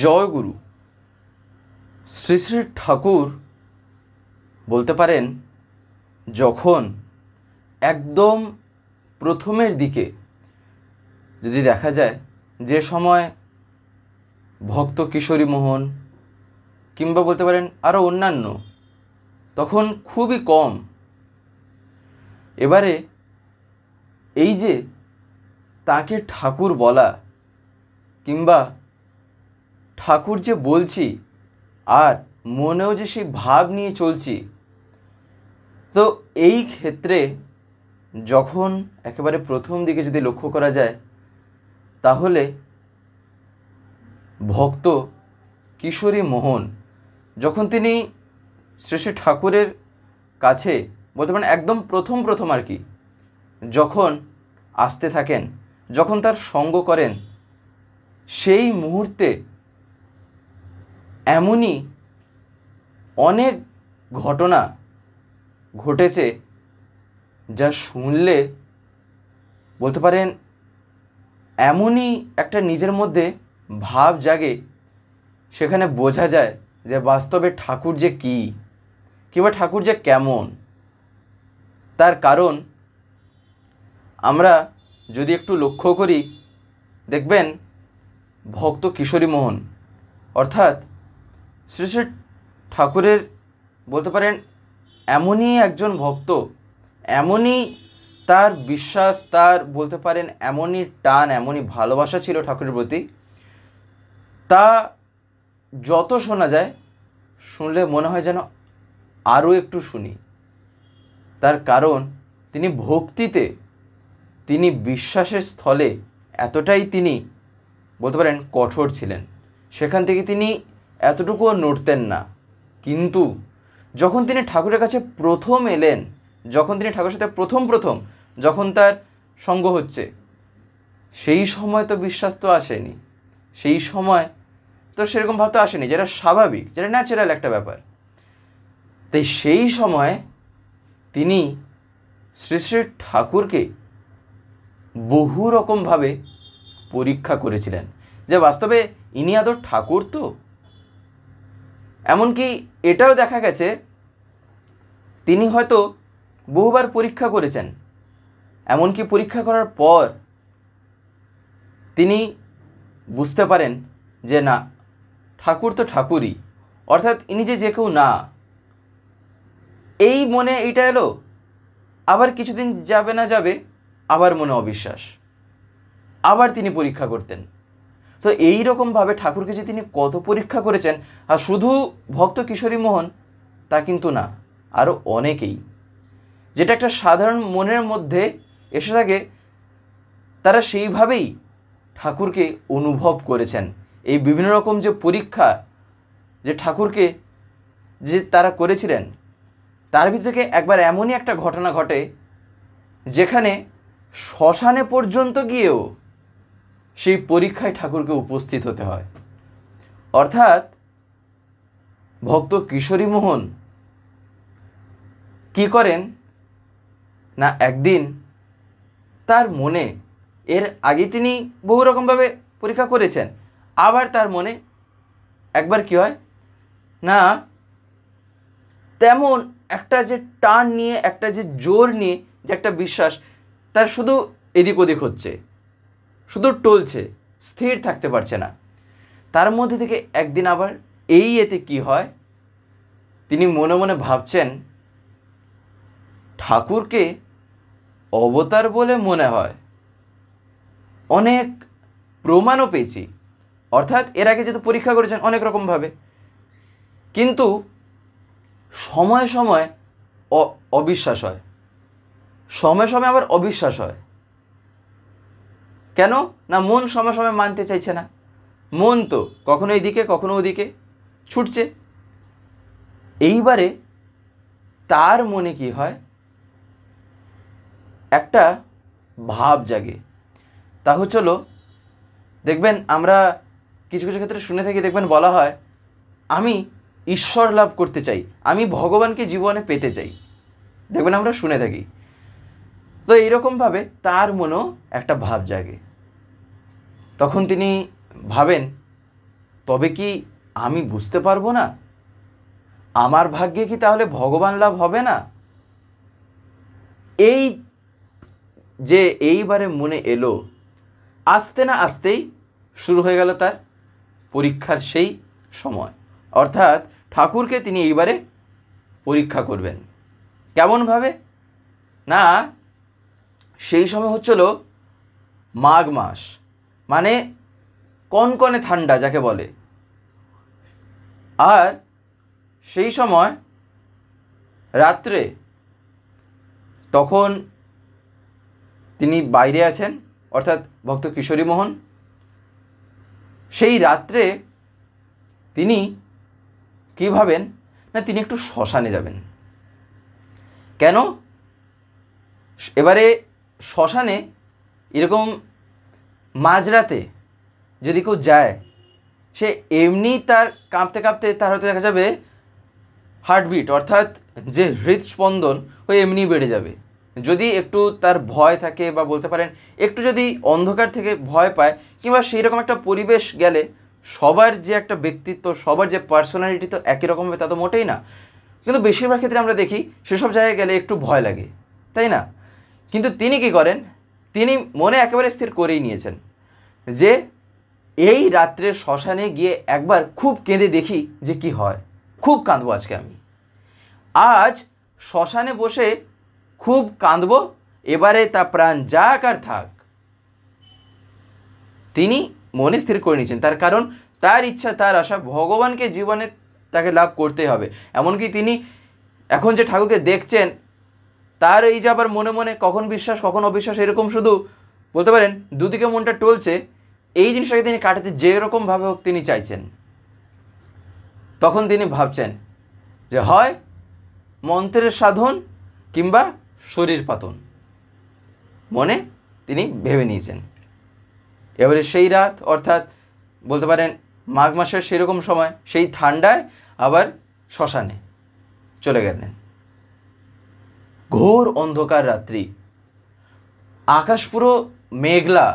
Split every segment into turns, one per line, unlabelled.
জয়গুরু। শ্রী শ্রী ঠাকুর বলতে পারেন যখন একদম প্রথমের দিকে যদি দেখা যায়, যে সময় ভক্ত কিশোরী মোহন কিংবা বলতে পারেন আরও অন্যান্য তখন খুবই কম। এবারে এই যে তাকে ঠাকুর বলা কিংবা ঠাকুর যে বলছি আর মনেও যে সেই ভাব নিয়ে চলছি, তো এই ক্ষেত্রে যখন একেবারে প্রথম দিকে যদি লক্ষ্য করা যায়, তাহলে ভক্ত কিশোরী মোহন যখন তিনি শ্রী শ্রী ঠাকুরের কাছে বলতে পারেন একদম প্রথম আর কি যখন আসতে থাকেন, যখন তার সঙ্গ করেন, সেই মুহূর্তে এমনই অনেক ঘটনা ঘটেছে যা শুনলে বলতে পারেন এমনই একটা নিজের মধ্যে ভাব জাগে, সেখানে বোঝা যায় যে বাস্তবে ঠাকুর যে কী কিংবা ঠাকুর যে কেমন। তার কারণ আমরা যদি একটু লক্ষ্য করি, দেখবেন ভক্ত কিশোরী মোহন অর্থাৎ শ্রী শ্রী ঠাকুরের বলতে পারেন এমনই একজন ভক্ত, এমনই তার বিশ্বাস, তার বলতে পারেন এমনই টান, এমনই ভালোবাসা ছিল ঠাকুরের প্রতি, তা যত শোনা যায় শুনলে মনে হয় যেন আরও একটু শুনি। তার কারণ তিনি ভক্তিতে, তিনি বিশ্বাসের স্থলে এতটাই তিনি বলতে পারেন কঠোর ছিলেন, সেখান থেকে তিনি এতটুকুও নড়তেন না। কিন্তু যখন তিনি ঠাকুরের কাছে প্রথম এলেন, যখন তিনি ঠাকুরের সাথে প্রথম যখন তার সঙ্গ হচ্ছে, সেই সময় তো বিশ্বাস তো আসেনি, সেই সময় তো সেরকম ভাব তো আসেনি, যেটা স্বাভাবিক, যেটা ন্যাচারাল একটা ব্যাপার। তাই সেই সময় তিনি শ্রী শ্রী ঠাকুরকে বহু রকমভাবে পরীক্ষা করেছিলেন যে বাস্তবে ইনি আদৌ ঠাকুর তো। এমনকি এটাও দেখা গেছে তিনি হয়তো বহুবার পরীক্ষা করেছেন, এমনকি পরীক্ষা করার পর তিনি বুঝতে পারেন যে না, ঠাকুর তো ঠাকুরই, অর্থাৎ ইনি যে কেউ না। এই মনে এইটা এলো, আবার কিছুদিন যাবে না যাবে আবার মনে অবিশ্বাস, আবার তিনি পরীক্ষা করতেন। তো এই রকমভাবে ঠাকুরকে যে তিনি কত পরীক্ষা করেছেন, আর শুধু ভক্ত কিশোরী মোহন তা কিন্তু না, আরও অনেকেই, যেটা একটা সাধারণ মনের মধ্যে এসে থাকে, তারা সেইভাবেই ঠাকুরকে অনুভব করেছেন। এই বিভিন্ন রকম যে পরীক্ষা যে ঠাকুরকে যে তারা করেছিলেন, তার ভিতর থেকে একবার এমনই একটা ঘটনা ঘটে যেখানে শ্মশানে পর্যন্ত গিয়েও সেই পরীক্ষায় ঠাকুরকে উপস্থিত হতে হয়। অর্থাৎ ভক্ত কিশোরী মোহন কি করেন না, একদিন তার মনে, এর আগে তিনি বহু রকমভাবে পরীক্ষা করেছেন, আবার তার মনে একবার কি হয় না, তেমন একটা যে টান নিয়ে, একটা যে জোর নিয়ে, যে একটা বিশ্বাস তার শুধু এদিক ওদিক হচ্ছে, শুধু টলছে, স্থির থাকতে পারছে না। তার মধ্যে থেকে একদিন আবার এতে কি হয়, তিনি মনে মনে ভাবছেন ঠাকুরকে অবতার বলে মনে হয়, অনেক প্রমাণও পেয়েছি, অর্থাৎ এর আগে যেহেতু পরীক্ষা করেছেন অনেক রকমভাবে, কিন্তু সময় সময় অবিশ্বাস হয়, সময় সময় আবার অবিশ্বাস হয়। কেন না, মন সময় সময় মানতে চাইছে না, মন তো কখনো এইদিকে কখনো ওদিকে ছুটছে। এইবারে তার মনে কি হয়, একটা ভাব জাগে, তা হচ্ছিল, দেখবেন আমরা কিছু কিছু ক্ষেত্রে শুনে থাকি, দেখবেন বলা হয় আমি ঈশ্বর লাভ করতে চাই, আমি ভগবানকে জীবনে পেতে চাই, দেখবেন আমরা শুনে থাকি। তো এইরকমভাবে তার মনেও একটা ভাব জাগে। তখন তিনি ভাবেন তবে কি আমি বুঝতে পারবো না? আমার ভাগ্যে কি তাহলে ভগবান লাভ হবে না? এই যে এইবারে মনে এলো, আসতে না আসতেই শুরু হয়ে গেল তার পরীক্ষার সেই সময়। অর্থাৎ ঠাকুরকে তিনি এইবারে পরীক্ষা করবেন। কেমনভাবে না, সেই সময় হচ্ছিল মাঘ মাস, মানে কনকনে ঠান্ডা যাকে বলে। আর সেই সময় রাত্রে তখন তিনি বাইরে আছেন, অর্থাৎ ভক্ত কিশোরী মোহন। সেই রাত্রে তিনি কী ভাবেন না, তিনি একটু শ্মশানে যাবেন। কেন? এবারে শ্মশানে এরকম মাঝরাতে যদি কেউ যায়, সে এমনি তার কাঁপতে কাঁপতে তার হয়তো দেখা যাবে হার্টবিট, অর্থাৎ যে হৃদস্পন্দন ওই এমনি বেড়ে যাবে। যদি একটু তার ভয় থাকে বা বলতে পারেন একটু যদি অন্ধকার থেকে ভয় পায়, কিংবা সেই রকম একটা পরিবেশ গেলে, সবার যে একটা ব্যক্তিত্ব, সবার যে পার্সোনালিটি তো একই রকম হবে তা তো মোটেই না। কিন্তু বেশিরভাগ ক্ষেত্রে আমরা দেখি সেসব জায়গায় গেলে একটু ভয় লাগে, তাই না? কিন্তু তিনি কি করেন, তিনি মনে একেবারে স্থির করেই নিয়েছেন যে এই রাত্রে শ্মশানে গিয়ে একবার খুব কেঁদে দেখি যে কি হয়। খুব কাঁদবো আজকে আমি, আজ শ্মশানে বসে খুব কাঁদবো, এবারে তা প্রাণ যাক আর থাক। তিনি মনে স্থির করে নিয়েছেন, তার কারণ তার ইচ্ছা, তার আশা ভগবানকে জীবনে তাকে লাভ করতেই হবে। এমনকি তিনি এখন যে ঠাকুরকে দেখছেন, তার এই যে আবার মনে মনে কখন বিশ্বাস কখন অবিশ্বাস, এরকম শুধু বলতে পারেন দুদিকে মনটা টলছে, এই জিনিসটাকে তিনি কাটাতে যেরকমভাবে হোক তিনি চাইছেন। তখন তিনি ভাবছেন যে হয় মন্ত্রের সাধন কিংবা শরীর পাতন, মনে তিনি ভেবে নিয়েছেন। এবারে সেই রাত, অর্থাৎ বলতে পারেন মাঘ মাসের সেরকম সময়, সেই ঠান্ডায় আবার শ্মশানে চলে গেলেন। ঘোর অন্ধকার রাত্রি, আকাশ পুরো মেঘলা,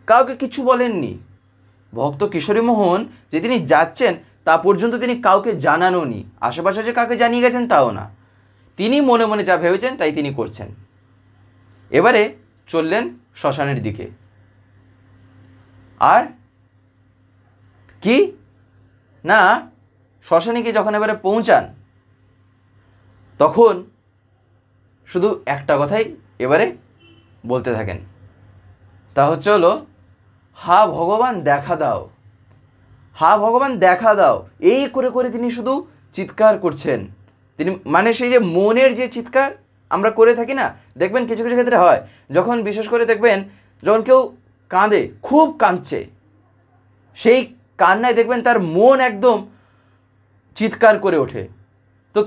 কাউকে কিছু বলেননি। ভক্ত কিশোরী মোহন যে তিনি যাচ্ছেন তা পর্যন্ত তিনি কাউকে জানানোনি, আশেপাশে যে কাউকে জানিয়ে গেছেন তাও না। তিনি মনে মনে যা ভেবেছেন তাই তিনি করছেন। এবারে চললেন শ্মশানের দিকে। আর কি না, শ্মশানে গিয়ে যখন এবারে পৌঁছান, তখন শুধু একটা কথাই এবারে বলতে থাকেন, তা হচ্ছে হলো, হা ভগবান দেখা দাও, হা ভগবান দেখা দাও। এই করে করে তিনি শুধু চিৎকার করছেন। তিনি মানে সেই যে মনের যে চিৎকার আমরা করে থাকি না, দেখবেন কিছু কিছু ক্ষেত্রে হয়, যখন বিশেষ করে দেখবেন যখন কেউ কাঁদে, খুব কাঁদছে, সেই কান্নায় দেখবেন তার মন একদম চিৎকার করে ওঠে। তো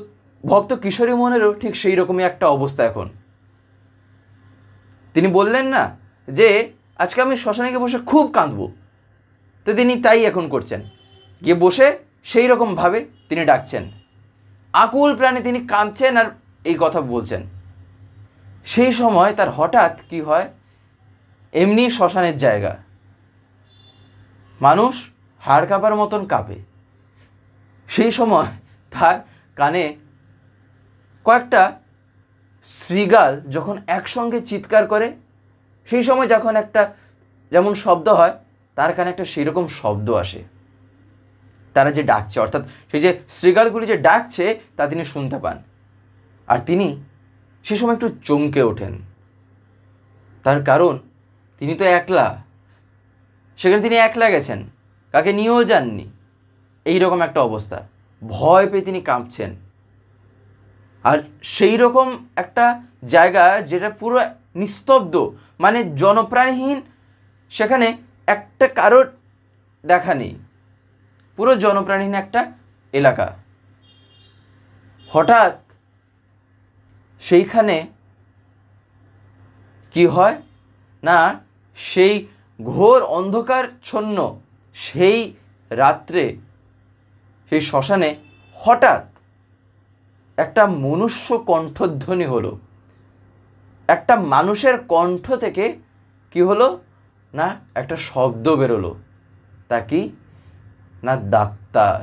ভক্ত কিশোরী মোহনেরও ঠিক সেই রকমই একটা অবস্থা এখন। তিনি বললেন না যে আজকে আমি শ্মশানে গিয়ে বসে খুব কাঁদবো, তো তিনি তাই এখন করছেন, গিয়ে বসে সেই রকমভাবে তিনি ডাকছেন, আকুল প্রাণে তিনি কাঁদছেন আর এই কথা বলছেন। সেই সময় তার হঠাৎ কি হয়, এমনি শ্মশানের জায়গা, মানুষ হাড় কাঁপার মতন কাঁপে। সেই সময় তার কানে কয়েকটা শৃগাল যখন একসঙ্গে চিৎকার করে, সেই সময় যখন একটা যেমন শব্দ হয়, তার কানে একটা সেরকম শব্দ আসে। তারা যে ডাকছে, অর্থাৎ সেই যে শৃগালগুলি যে ডাকছে তা তিনি শুনতে পান। আর তিনি সে সময় একটু চমকে ওঠেন, তার কারণ তিনি তো একলা, সেখানে তিনি একলা গেছেন, কাকে নিয়েও যাননি। এই রকম একটা অবস্থা, ভয় পেয়ে তিনি কাঁপছেন। আর সেই রকম একটা জায়গা যেটা পুরো নিস্তব্ধ, মানে জনপ্রাণীহীন, সেখানে একটা কারোর দেখা নেই, পুরো জনপ্রাণীহীন একটা এলাকা। হঠাৎ সেইখানে কি হয় না, সেই ঘোর অন্ধকারচ্ছন্ন সেই রাত্রে সেই শ্মশানে হঠাৎ একটা মনুষ্য কণ্ঠধ্বনি হলো। একটা মানুষের কণ্ঠ থেকে কি হলো না, একটা শব্দ বেরোলো। তা কি না ডাক্তার।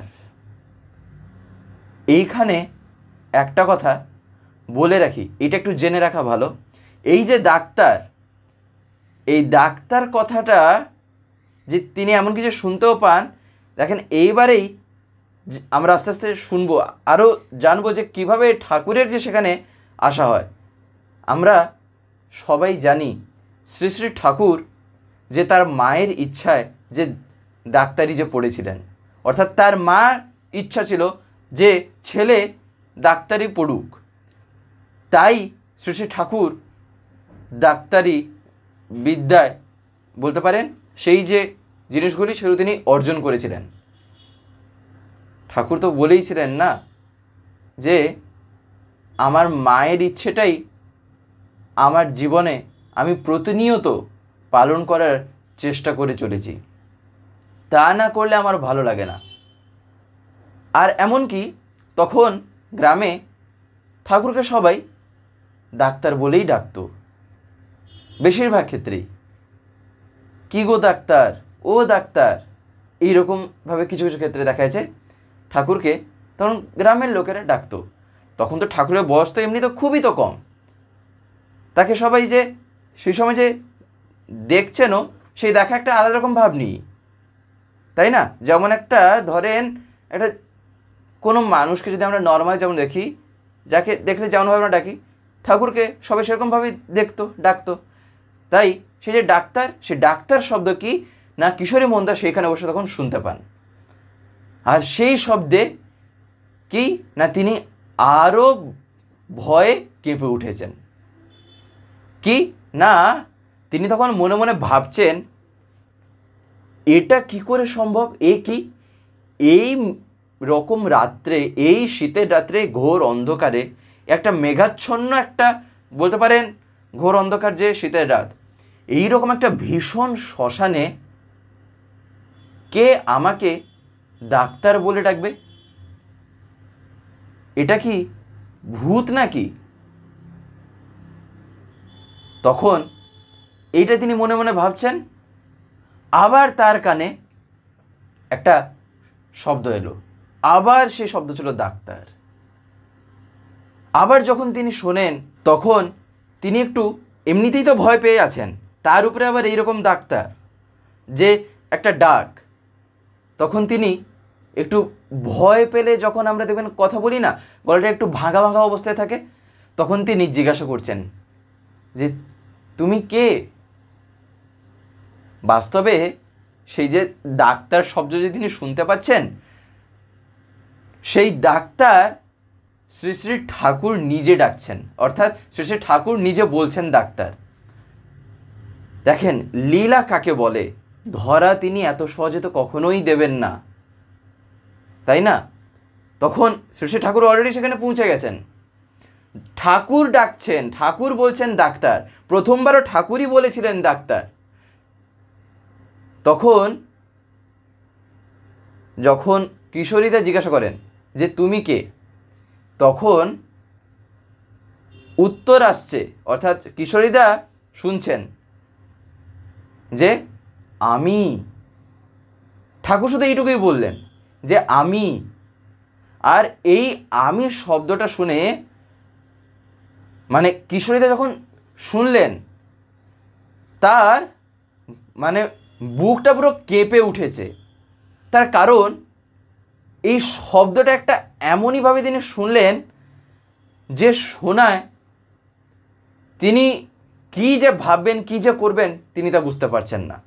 এইখানে একটা কথা বলে রাখি, এটা একটু জেনে রাখা ভালো। এই যে ডাক্তার, এই ডাক্তার কথাটা যে তিনি এমন কিছু শুনতেও পান, দেখেন এইবারেই আমরা আস্তে আস্তে শুনবো, আরও জানবো যে কীভাবে ঠাকুরের যে সেখানে আসা হয়। আমরা সবাই জানি শ্রী শ্রী ঠাকুর যে তার মায়ের ইচ্ছায় যে ডাক্তারি যে পড়েছিলেন, অর্থাৎ তার মার ইচ্ছা ছিল যে ছেলে ডাক্তারি পড়ুক, তাই শ্রী শ্রী ঠাকুর ডাক্তারি বিদ্যায় বলতে পারেন সেই যে জিনিসগুলি সেগুলো তিনি অর্জন করেছিলেন। ঠাকুর তো বলেইছিলেন না যে আমার মায়ের ইচ্ছেটাই আমার জীবনে আমি প্রতিনিয়ত পালন করার চেষ্টা করে চলেছি, তা না করলে আমার ভালো লাগে না। আর এমনকি তখন গ্রামে ঠাকুরকে সবাই ডাক্তার বলেই ডাকত, বেশিরভাগ ক্ষেত্রেই। কি গো ডাক্তার, ও ডাক্তার, এইরকমভাবে কিছু কিছু ক্ষেত্রে দেখা যাচ্ছে ঠাকুরকে তখন গ্রামের লোকেরা ডাকতো। তখন তো ঠাকুরের বয়স তো এমনি তো খুবই তো কম, তাকে সবাই যে সেই সময় যে দেখছেনও সেই দেখা একটা আলাদা রকম ভাব নিই, তাই না? যেমন একটা ধরেন একটা কোনো মানুষকে যদি আমরা নর্মাল যেমন দেখি, যাকে দেখলে যেমনভাবে আমরা ডাকি, ঠাকুরকে সবাই সেরকমভাবেই দেখতো, ডাকতো। তাই সে যে ডাক্তার, সে ডাক্তার শব্দ কি না কিশোরী মন্দা সেইখানে বসে তখন শুনতে পান। আর সেই শব্দে কি না তিনি আরও ভয়ে কেঁপে উঠেছেন। কি না তিনি তখন মনে মনে ভাবছেন, এটা কি করে সম্ভব? কি এই রকম রাত্রে, এই শীতের রাত্রে ঘোর অন্ধকারে, একটা মেঘাচ্ছন্ন একটা বলতে পারেন ঘোর অন্ধকার যে শীতের রাত, এই রকম একটা ভীষণ শ্মশানে কে আমাকে ডাক্তার বলে ডাকবে? এটা কি ভূত নাকি? তখন এইটা তিনি মনে মনে ভাবছেন। আবার তার কানে একটা শব্দ এলো, আবার সে শব্দ ছিল ডাক্তার। আবার যখন তিনি শোনেন তখন তিনি একটু এমনিতেই তো ভয় পেয়ে আছেন, তার উপরে আবার এইরকম ডাক্তার যে একটা ডাক, তখন তিনি একটু ভয় পেলে, যখন আমরা দেখবেন কথা বলি না গলাটা একটু ভাঙা ভাঙা অবস্থায় থাকে, তখন তিনি জিজ্ঞাসা করছেন যে তুমি কে? বাস্তবে সেই যে ডাক্তার শব্দ যে তিনি শুনতে পাচ্ছেন, সেই ডাক্তার শ্রী শ্রী ঠাকুর নিজে ডাকছেন, অর্থাৎ শ্রী শ্রী ঠাকুর নিজে বলছেন ডাক্তার। দেখেন লীলা কাকে বলে, ধরা তিনি এত সহজে তো কখনোই দেবেন না, তাই না? তখন শ্রী শ্রী ঠাকুর অলরেডি সেখানে পৌঁছে গেছেন, ঠাকুর ডাকছেন, ঠাকুর বলছেন ডাক্তার। প্রথমবারও ঠাকুরই বলেছিলেন ডাক্তার। তখন যখন কিশোরীদা জিজ্ঞাসা করেন যে তুমি কে, তখন উত্তর আসছে, অর্থাৎ কিশোরীদা শুনছেন যে আমি। ঠাকুর শুধু এইটুকুই বললেন যে আমি। আর এই আমি শব্দটা শুনে মানে কিশোরীদা যখন শুনলেন, তার মানে বুকটা পুরো কেঁপে উঠেছে। তার কারণ এই শব্দটা একটা এমনইভাবে তিনি শুনলেন যে শোনায় তিনি কি যে ভাববেন, কি যে করবেন তিনি তা বুঝতে পারছেন না।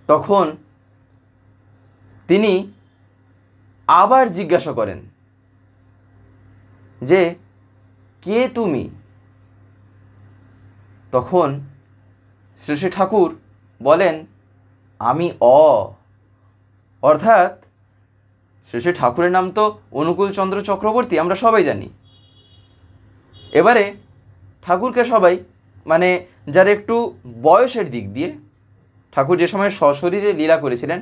তখন তিনি আবার জিজ্ঞাসা করেন যে কে তুমি? তখন শ্রী শ্রী ঠাকুর বলেন আমি অর্থাৎ শ্রী শ্রী ঠাকুরের নাম তো অনুকূল চন্দ্র চক্রবর্তী, আমরা সবাই জানি। এবারে ঠাকুরকে সবাই মানে যারা একটু বয়সের দিক দিয়ে, ঠাকুর যে সময় সশরীরে লীলা করেছিলেন,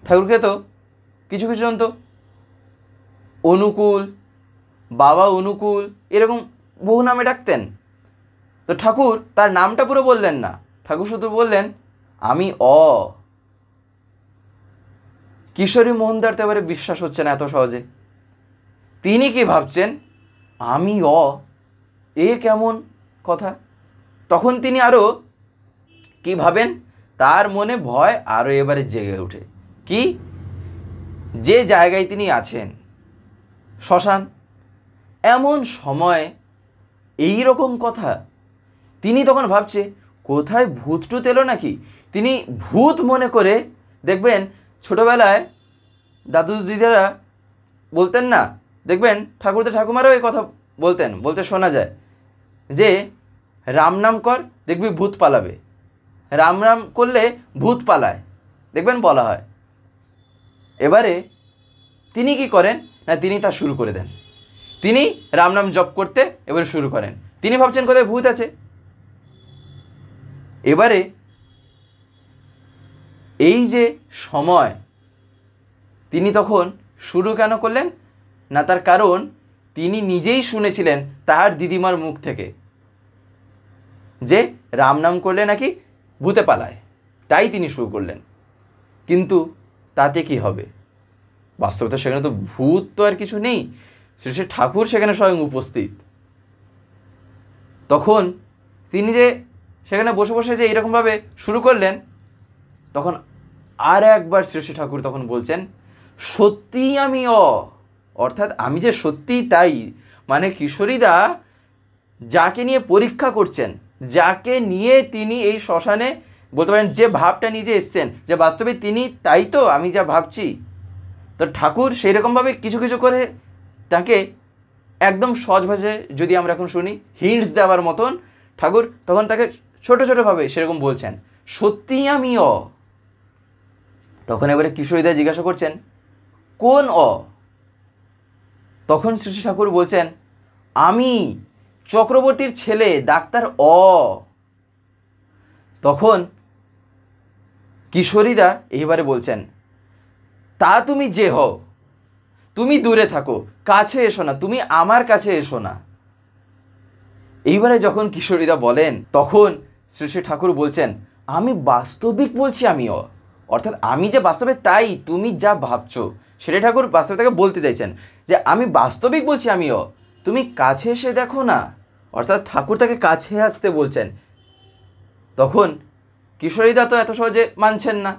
ঠাকুরকে তো কিছু কিছু জন তো অনুকূল, বাবা অনুকূল, এরকম বহু নামে ডাকতেন। তো ঠাকুর তার নামটা পুরো বললেন না, ঠাকুর শুধু বললেন আমি কিশোরী মোহনদার তো এবারে বিশ্বাস হচ্ছে না এত সহজে। তিনি কি ভাবছেন, আমি এ কেমন কথা? তখন তিনি আরও কি ভাবেন, তার মনে ভয় আরও এবারে জেগে ওঠে। কি, যে জায়গায় তিনি আছেন শ্মশান, এমন সময় এই রকম কথা। তিনি তখন ভাবছে কোথায় ভূত টুত এলো নাকি। তিনি ভূত মনে করে, দেখবেন ছোটোবেলায় দাদু দিদারা বলতেন না, দেখবেন ঠাকুরদা ঠাকুমারাও এই কথা বলতে শোনা যায় যে রাম নাম কর, দেখবি ভূত পালাবে, রাম রাম করলে ভূত পালায়, দেখবেন বলা হয়। এবারে তিনি কি করেন না, তিনি তা শুরু করে দেন। তিনি রাম নাম জপ করতে এবারে শুরু করেন। তিনি ভাবছেন কোথায় ভূত আছে। এবারে এই যে সময় তিনি তখন শুরু কেন করলেন না, তার কারণ তিনি নিজেই শুনেছিলেন তার দিদিমার মুখ থেকে যে রাম নাম করলে নাকি ভূতে পালায়, তাই তিনি শুরু করলেন। কিন্তু তাতে কি হবে, বাস্তবে তো সেখানে তো ভূত তো আর কিছু নেই, শ্রী শ্রী ঠাকুর সেখানে স্বয়ং উপস্থিত। তখন তিনি যে সেখানে বসে বসে যে এইরকমভাবে শুরু করলেন, তখন আর একবার শ্রী শ্রী ঠাকুর তখন বলছেন, সত্যিই আমি অর্থাৎ আমি যে সত্যিই তাই। মানে কিশোরীদা যাকে নিয়ে পরীক্ষা করছেন, যাকে নিয়ে তিনি এই শ্মশানে বলতে পারেন যে ভাবটা নিজে এসছেন, যে বাস্তবে তিনি তাই তো আমি যা ভাবছি। তো ঠাকুর সেই রকমভাবে কিছু কিছু করে তাকে একদম সহজ ভাষায় যদি আমরা এখন শুনি, হিন্টস দেওয়ার মতন ঠাকুর তখন তাকে ছোটো ছোটোভাবে সেরকম বলছেন, সত্যিই আমি তখন এবারে কিশোরীদা জিজ্ঞাসা করছেন, কোন তখন শ্রী শ্রী ঠাকুর বলছেন, আমি চক্রবর্তীর ছেলে ডাক্তার তখন কিশোরীদা এইবারে বলছেন, তা তুমি যে হও, তুমি দূরে থাকো, কাছে এসো না, তুমি আমার কাছে এসো না। এইবারে যখন কিশোরীদা বলেন, তখন শ্রী শ্রী ঠাকুর বলছেন, আমি বাস্তবিক বলছি আমি অর্থাৎ আমি যে বাস্তবে তাই, তুমি যা ভাবছো সেটা ঠাকুর বাস্তবে তাকে বলতে চাইছেন যে আমি বাস্তবিক বলছি আমি তুমি কাছে এসে দেখো না, অর্থাৎ ঠাকুর তাকে কাছে আসতে বলছেন। তখন কিশোরীদা তো এত সহজে মানছেন না,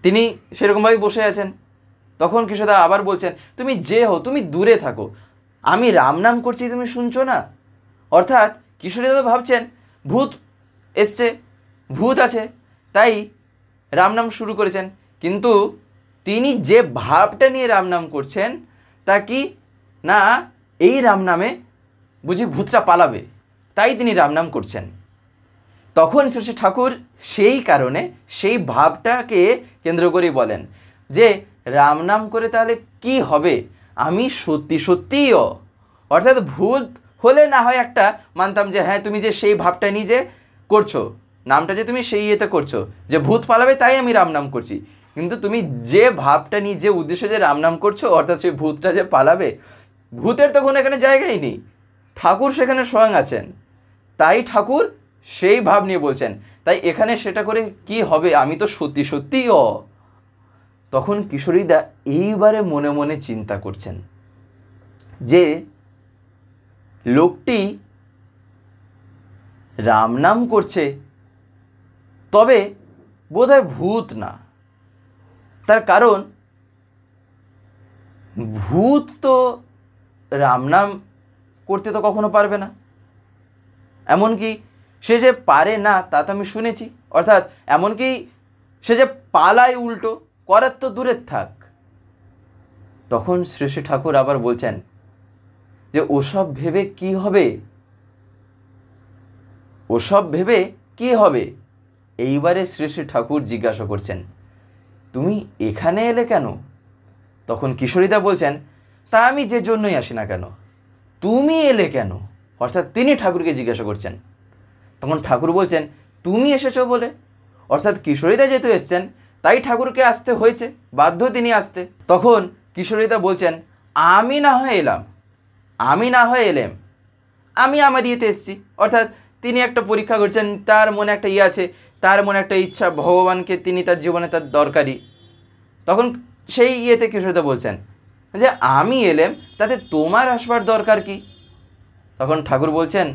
তিনি সেরকমভাবেই বসে আছেন। তখন কিশোরদা আবার বলছেন, তুমি যে হও, তুমি দূরে থাকো, আমি রাম নাম করছি, তুমি শুনছো না। অর্থাৎ কিশোরীদা তো ভাবছেন ভূত এসছে, ভূত আছে, তাই রাম নাম শুরু করেছেন। কিন্তু তিনি যে ভাবটা নিয়ে রাম নাম করছেন তা কি না, এই রাম নামে বুঝি ভূতটা পালাবে, তাই তিনি রাম নাম করছেন। তখন শ্রী শ্রী ঠাকুর সেই কারণে সেই ভাবটাকে কেন্দ্র করেই বলেন যে রাম নাম করে তাহলে কি হবে, আমি সত্যি সত্যিই অর্থাৎ ভূত হলে না হয় একটা মানতাম যে হ্যাঁ তুমি যে সেই ভাবটা নিয়ে যে করছো, নামটা যে তুমি সেই ইয়েতে করছো যে ভূত পালাবে তাই আমি রাম নাম করছি, কিন্তু তুমি যে ভাবটা নিয়ে যে উদ্দেশ্যে যে রাম নাম করছো অর্থাৎ সেই ভূতটা যে পালাবে, ভূতের তখন এখানে জায়গাই নেই, ঠাকুর সেখানে স্বয়ং আছেন, তাই ঠাকুর সেই ভাব নিয়ে বলছেন, তাই এখানে সেটা করে কি হবে, আমি তো সত্যি সত্যিই তখন কিশোরীদা এইবারে মনে মনে চিন্তা করছেন যে লোকটি রাম নাম করছে, তবে বোধহয় ভূত না। তার কারণ ভূত তো রাম নাম করতে তো কখনো পারবে না, এমনকি সে যে পারে না তা তো আমি শুনেছি, অর্থাৎ এমনকি সে যে পালায় উল্টো, করার তো দূরের থাক। তখন শ্রী শ্রী ঠাকুর আবার বলছেন যে ওসব ভেবে কি হবে, ওসব ভেবে কি হবে। এইবারে শ্রী শ্রী ঠাকুর জিজ্ঞাসা করছেন, তুমি এখানে এলে কেন? তখন কিশোরীদা বলছেন, তা আমি যে জন্যই আসি না কেন, তুমি এলে কেন, অর্থাৎ তিনি ঠাকুরকে জিজ্ঞাসা করছেন। তখন ঠাকুর বলছেন, তুমি এসেছো বলে, অর্থাৎ কিশোরীদা যেহেতু এসছেন তাই ঠাকুরকে আসতে হয়েছে, বাধ্য তিনি আসতে। তখন কিশোরীদা বলছেন, আমি না হয় এলাম, আমি না হয় এলাম, আমি আমার ইয়েতে এসেছি, অর্থাৎ তিনি একটা পরীক্ষা করছেন, তার মনে একটা ইয়ে আছে, তার মনে একটা ইচ্ছা, ভগবানকে তিনি তার জীবনে তার দরকারি। তখন সেই ইয়েতে কিশোরীদা বলছেন যে আমি এলেম, তাতে তোমার আসবার দরকার কি? তখন ঠাকুর বলছেন,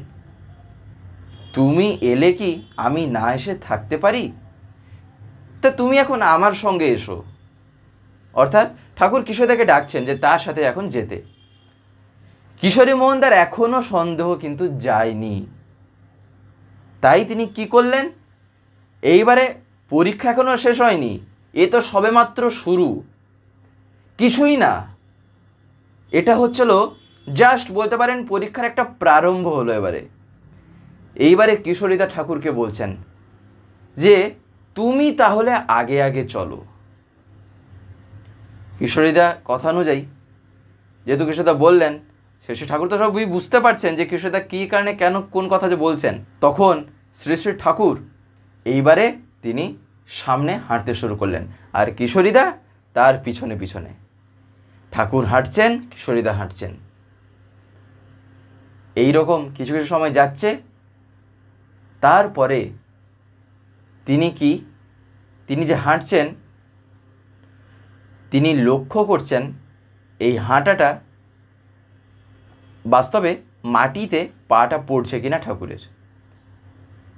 তুমি এলে কি আমি না এসে থাকতে পারি? তা তুমি এখন আমার সঙ্গে এসো। অর্থাৎ ঠাকুর কিশোরীদাকে ডাকছেন যে তার সাথে এখন যেতে। কিশোরী মোহনদার এখনও সন্দেহ কিন্তু যায়নি। তাই তিনি কি করলেন, এইবারে পরীক্ষা এখনও শেষ হয়নি, এ তো সবেমাত্র শুরু, কিছুই না, এটা হচ্ছিল জাস্ট বলতে পারেন পরীক্ষার একটা প্রারম্ভ হলো। এইবারে কিশোরীদা ঠাকুরকে বলছেন যে তুমি তাহলে আগে আগে চলো। কিশোরীদা কথা অনুযায়ী যেহেতু কিশোরীদা বললেন, শেষে ঠাকুর তো সবই বুঝতে পারছেন যে কিশোরীদা কী কারণে কেন কোন কথা যে বলছেন। তখন শ্রী শ্রী ঠাকুর এইবারে তিনি সামনে হাঁটতে শুরু করলেন, আর কিশোরীদা তার পিছনে পিছনে। ঠাকুর হাঁটছেন, কিশোরীদা হাঁটছেন। এই রকম কিছু কিছু সময় যাচ্ছে। তারপরে তিনি যে হাঁটছেন, তিনি লক্ষ্য করছেন এই হাঁটাটা বাস্তবে মাটিতে পাটা পড়ছে কিনা ঠাকুরের,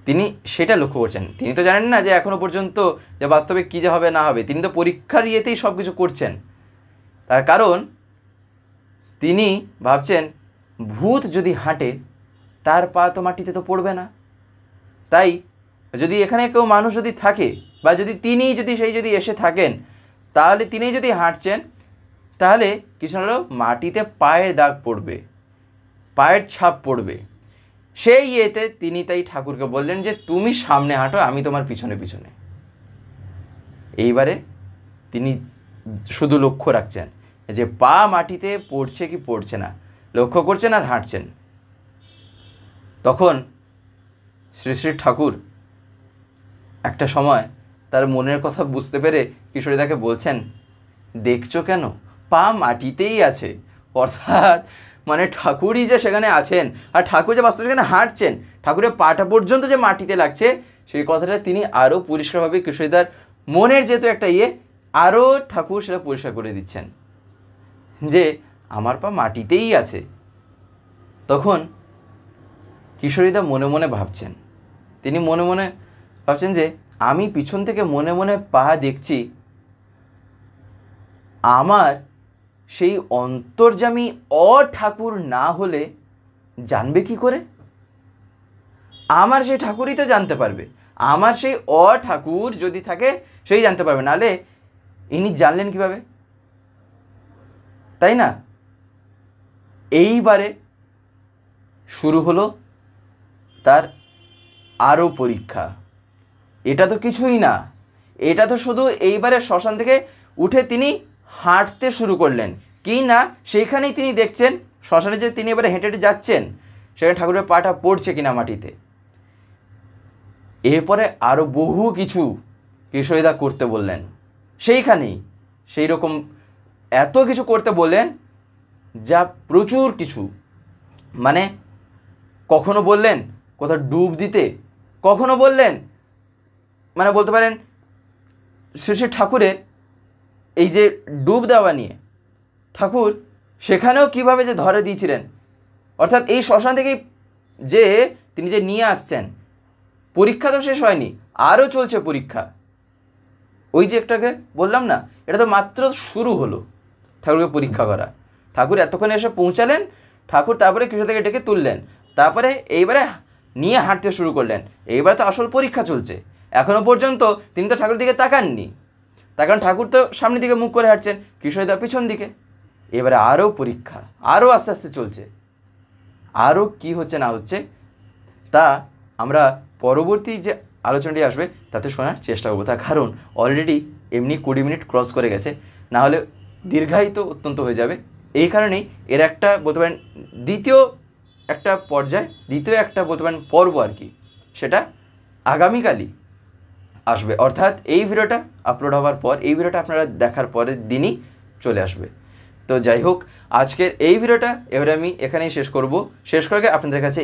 তিনি সেটা লক্ষ্য করছেন। তিনি তো জানেন না যে এখনো পর্যন্ত যে বাস্তবে কী যে হবে না হবে, তিনি তো পরীক্ষার ইয়েতেই সব কিছু করছেন। তার কারণ তিনি ভাবছেন ভূত যদি হাঁটে তার পা তো মাটিতে তো পড়বে না, তাই যদি এখানে কেউ মানুষ যদি থাকে বা যদি তিনি যদি এসে থাকেন, তাহলে তিনি যদি হাঁটছেন তাহলে কিছু হলো মাটিতে পায়ের দাগ পড়বে, পায়ের ছাপ পড়বে। সেই ইয়েতে তিনি তাই ঠাকুরকে বললেন যে তুমি সামনে হাঁটো, আমি তোমার পিছনে পিছনে। এইবারে তিনি শুধু লক্ষ্য রাখছেন যে পা মাটিতে পড়ছে কি পড়ছে না, লক্ষ্য করছেন আর হাঁটছেন। তখন শ্রী শ্রী ঠাকুর একটা সময় তার মনের কথা বুঝতে পেরে কিশোরীদাকে বলছেন, দেখছো কেন পা মাটিতেই আছে। অর্থাৎ মানে ঠাকুরই যে সেখানে আছেন আর ঠাকুর যে বাস্তবে সেখানে হাঁটছেন, ঠাকুরের পাটা পর্যন্ত যে মাটিতে লাগছে সেই কথাটা তিনি আরও পরিষ্কারভাবে কিশোরীদার মনের যেহেতু একটা আরও ঠাকুর সেটা পরিষ্কার করে দিচ্ছেন যে আমার পা মাটিতেই আছে। তখন কিশোরীদা মনে মনে ভাবছেন, তিনি মনে মনে ভাবছেন যে আমি পিছন থেকে মনে মনে পা দেখছি, আমার সেই অন্তর্যামী ঠাকুর না হলে জানবে কি করে? আমার সেই ঠাকুরই তো জানতে পারবে, আমার সেই ঠাকুর যদি থাকে সেই জানতে পারবে, নাহলে ইনি জানলেন কিভাবে, তাই না? এইবারে শুরু হলো তার আরও পরীক্ষা। এটা তো কিছুই না, এটা তো শুধু এইবারে শ্মশান থেকে উঠে তিনি হাঁটতে শুরু করলেন কি না, সেইখানেই তিনি দেখছেন শ্মশানে যে তিনি এবারে হেঁটে হেঁটে যাচ্ছেন সেখানে ঠাকুরের পাটা পড়ছে কিনা মাটিতে। এরপরে আরও বহু কিছু কিশোরীদা করতে বললেন, সেইখানেই সেই রকম এত কিছু করতে বললেন যা প্রচুর কিছু, মানে কখনো বললেন কোথাও ডুব দিতে, কখনো বললেন মানে বলতে পারেন শ্রী শ্রী ঠাকুরের এই যে ডুব দেওয়া নিয়ে ঠাকুর সেখানেও কিভাবে যে ধরে দিয়েছিলেন। অর্থাৎ এই শ্মশান থেকেই যে তিনি যে নিয়ে আসছেন, পরীক্ষা তো শেষ হয়নি, আরও চলছে পরীক্ষা। ওই যে একটাকে বললাম না, এটা তো মাত্র শুরু হলো ঠাকুরকে পরীক্ষা করা। ঠাকুর এতক্ষণে এসে পৌঁছালেন, ঠাকুর তারপরে কিশোর থেকে ডেকে তুললেন, তারপরে এইবারে নিয়ে হাঁটতে শুরু করলেন। এইবারে তো আসল পরীক্ষা চলছে। এখনও পর্যন্ত তিনি তো ঠাকুরের দিকে তাকাননি, তার কারণ ঠাকুর তো সামনের দিকে মুখ করে হাঁটছেন, কিশোরীদা পিছন দিকে। এবারে আরও পরীক্ষা, আরও আস্তে আস্তে চলছে। আরও কি হচ্ছে না হচ্ছে তা আমরা পরবর্তী যে আলোচনাটি আসবে তাতে শোনার চেষ্টা করবো। তার কারণ অলরেডি এমনি 20 মিনিট ক্রস করে গেছে, না হলে দীর্ঘায়িত অত্যন্ত হয়ে যাবে। এই কারণেই এর একটা বলতে পারেন দ্বিতীয় একটা পর্যায়, দ্বিতীয় একটা বলতে পারেন পর্ব আর কি, সেটা আগামীকালই আসবে। অর্থাৎ এই ভিডিওটা আপলোড হওয়ার পর, এই ভিডিওটা আপনারা দেখার পরের দিনই চলে আসবে। তো যাই হোক, আজকের এই ভিডিওটা এবারে আমি এখানেই শেষ করব। শেষ করে আপনাদের কাছে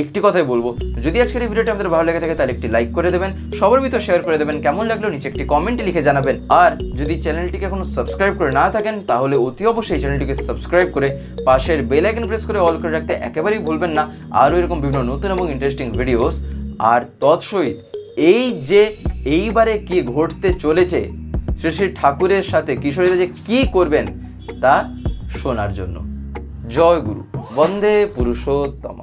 একটি কথাই বলবো, যদি আজকের এই ভিডিওটি আমাদের ভালো লেগে থাকে তাহলে একটি লাইক করে দেবেন, সবার ভিতর শেয়ার করে দেবেন, কেমন লাগলো নিচে একটি কমেন্টে লিখে জানাবেন। আর যদি চ্যানেলটিকে এখনো সাবস্ক্রাইব করে না থাকেন তাহলে অতি অবশ্যই চ্যানেলটিকে সাবস্ক্রাইব করে পাশের বেল আইকন প্রেস করে অল করে রাখতে একেবারেই ভুলবেন না, আরও এরকম বিভিন্ন নতুন এবং ইন্টারেস্টিং ভিডিওস। আর তৎসহিত এই যে এইবারে কি ঘটতে চলেছে শ্রী শ্রী ঠাকুরের সাথে কিশোরীরা যে কী করবেন তা শোনার জন্য। জয় গুরু, বন্দে পুরুষোত্তম।